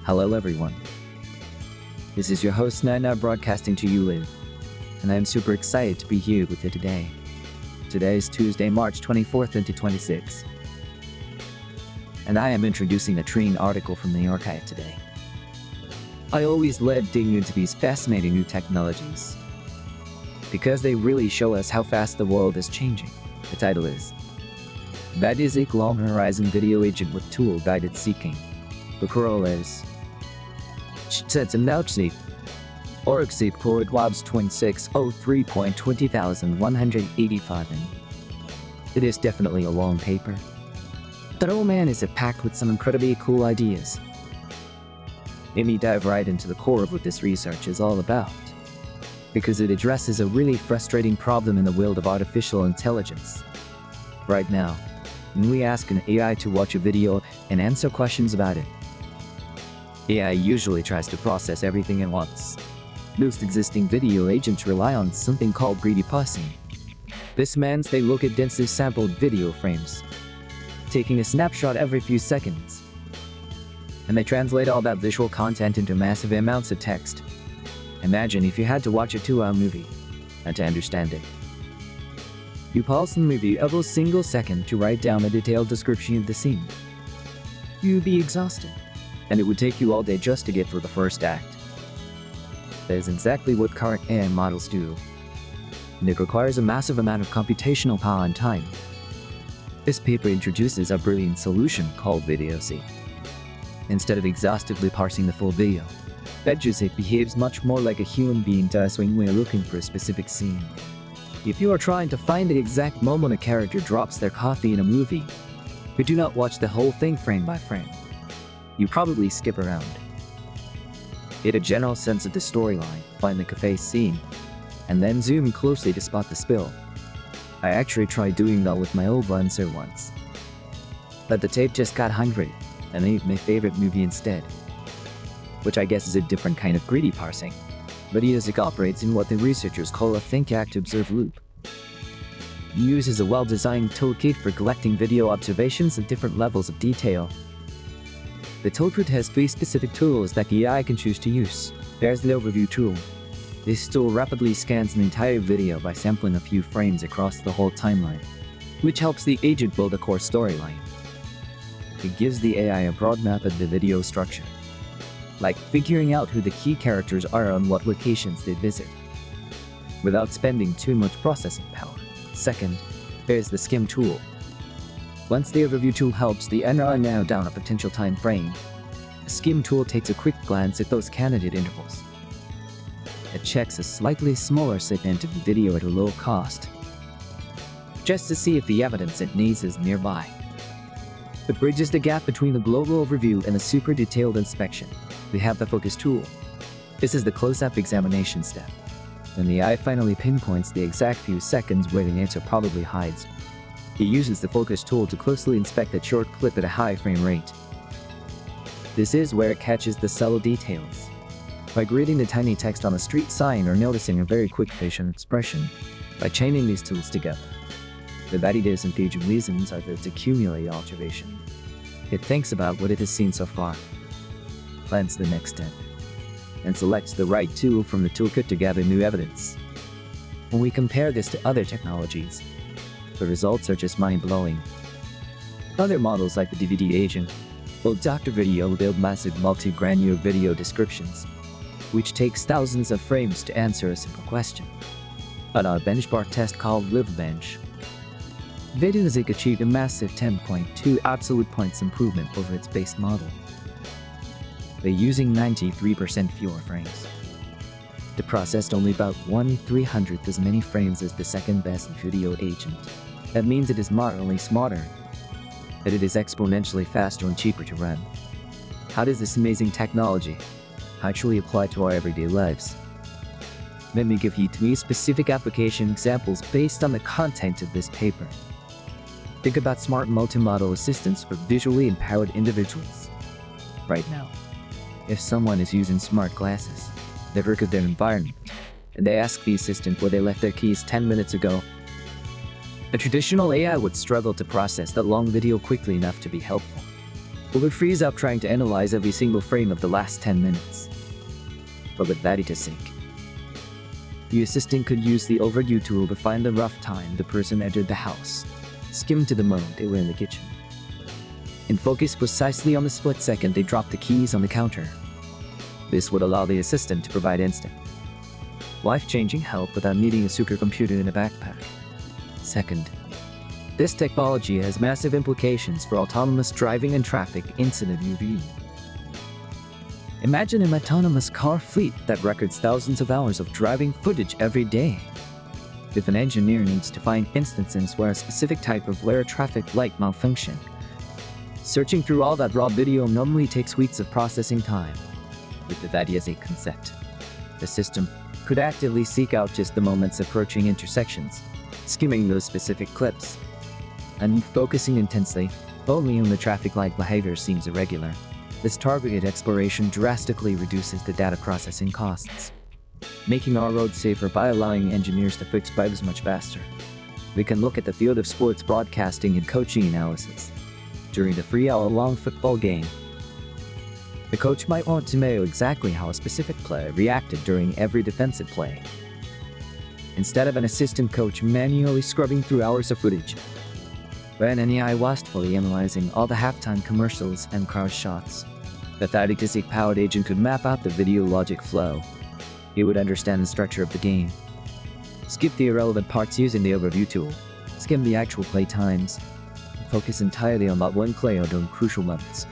Hello everyone. This is your host Nana broadcasting to you live, and I am super excited to be here with you today. Today is Tuesday, March 24th, 2026. And I am introducing a training article from the archive today. I always love digging into these fascinating new technologies because they really show us how fast the world is changing. The title is VideoSeek Long Horizon Video Agent with Tool Guided Seeking. The coroll is Nautsif Orgsif Cord Labs 2603.20185. It is definitely a long paper, but oh man is it packed with some incredibly cool ideas. Let me dive right into the core of what this research is all about, because it addresses a really frustrating problem in the world of artificial intelligence. Right now, when we ask an AI to watch a video and answer questions about it, AI usually tries to process everything at once. Most existing video agents rely on something called greedy parsing. This means they look at densely sampled video frames, taking a snapshot every few seconds, and they translate all that visual content into massive amounts of text. Imagine if you had to watch a 2-hour movie, and to understand it, you pause the movie every single second to write down a detailed description of the scene. You'd be exhausted, and it would take you all day just to get through the first act. That is exactly what current AI models do, and it requires a massive amount of computational power and time. This paper introduces a brilliant solution called VideoSeek. Instead of exhaustively parsing the full video, VideoSeek behaves much more like a human being does when we're looking for a specific scene. If you are trying to find the exact moment a character drops their coffee in a movie, you do not watch the whole thing frame by frame. You probably skip around. Get a general sense of the storyline, find the cafe scene, and then zoom closely to spot the spill. I actually tried doing that with my old Lancer once, but the tape just got hungry and ate my favorite movie instead, which I guess is a different kind of greedy parsing. VideoSeek operates in what the researchers call a think-act-observe loop. It uses a well-designed toolkit for collecting video observations at different levels of detail. The toolkit has 3 specific tools that the AI can choose to use. There's the overview tool. This tool rapidly scans an entire video by sampling a few frames across the whole timeline, which helps the agent build a core storyline. It gives the AI a broad map of the video structure, like figuring out who the key characters are and what locations they visit, without spending too much processing power. Second, there's the skim tool. Once the overview tool helps the AI narrow down a potential time frame, the skim tool takes a quick glance at those candidate intervals. It checks a slightly smaller segment of the video at a low cost, just to see if the evidence it needs is nearby. It bridges the gap between the global overview and a super detailed inspection. We have the focus tool. This is the close-up examination step, when the AI finally pinpoints the exact few seconds where the answer probably hides. It uses the focus tool to closely inspect a short clip at a high frame rate. This is where it catches the subtle details, like reading the tiny text on a street sign or noticing a very quick facial expression. By chaining these tools together, the ideas and engaging reasons are its accumulated observation. It thinks about what it has seen so far, plans the next step, and selects the right tool from the toolkit to gather new evidence. When we compare this to other technologies, the results are just mind-blowing. Other models like the DVD agent will Dr. Video build massive multi-granular video descriptions, which takes thousands of frames to answer a simple question. On a benchmark test called LiveBench, VideoSeek achieved a massive 10.2 absolute points improvement over its base model by using 93% fewer frames. It processed only about 1/300th as many frames as the second best video agent. That means it is not only smarter, but it is exponentially faster and cheaper to run. How does this amazing technology actually apply to our everyday lives? Let me give you 3 specific application examples based on the content of this paper. Think about smart multimodal assistants for visually empowered individuals. Right now, if someone is using smart glasses, they look at their environment, and they ask the assistant where they left their keys 10 minutes ago, a traditional AI would struggle to process that long video quickly enough to be helpful. It would freeze up trying to analyze every single frame of the last 10 minutes. But with VideoSeek, the assistant could use the overview tool to find the rough time the person entered the house, skim to the moment they were in the kitchen, and focus precisely on the split second they dropped the keys on the counter. This would allow the assistant to provide instant, life-changing help without needing a supercomputer in a backpack. Second, this technology has massive implications for autonomous driving and traffic incident review. Imagine an autonomous car fleet that records thousands of hours of driving footage every day. If an engineer needs to find instances where a specific type of rare traffic light malfunctioned, searching through all that raw video normally takes weeks of processing time. With the VideoSeek concept, the system could actively seek out just the moments approaching intersections, skimming those specific clips, and focusing intensely only on the traffic light behavior seems irregular. This targeted exploration drastically reduces the data processing costs, making our roads safer by allowing engineers to fix bugs much faster. We can look at the field of sports broadcasting and coaching analysis. During the 3-hour-long football game, the coach might want to know exactly how a specific player reacted during every defensive play, instead of an assistant coach manually scrubbing through hours of footage, when an AI wastefully analyzing all the halftime commercials and crowd shots. The VideoSeek-powered agent could map out the video logic flow. It would understand the structure of the game, skip the irrelevant parts using the overview tool, skim the actual play times, and focus entirely on that one player during crucial moments.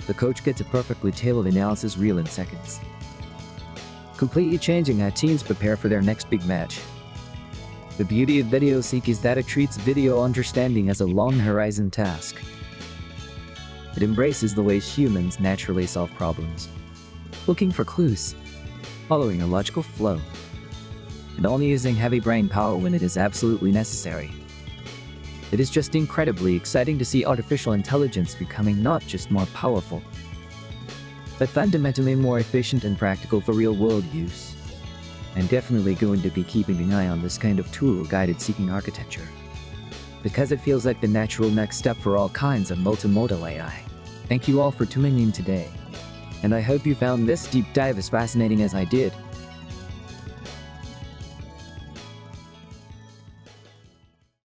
The coach gets a perfectly tailored analysis reel in seconds, completely changing how teams prepare for their next big match. The beauty of VideoSeek is that it treats video understanding as a long-horizon task. It embraces the way humans naturally solve problems, looking for clues, following a logical flow, and only using heavy brain power when it is absolutely necessary. It is just incredibly exciting to see artificial intelligence becoming not just more powerful, but fundamentally more efficient and practical for real-world use. I'm definitely going to be keeping an eye on this kind of tool-guided seeking architecture, because it feels like the natural next step for all kinds of multimodal AI. Thank you all for tuning in today, and I hope you found this deep dive as fascinating as I did.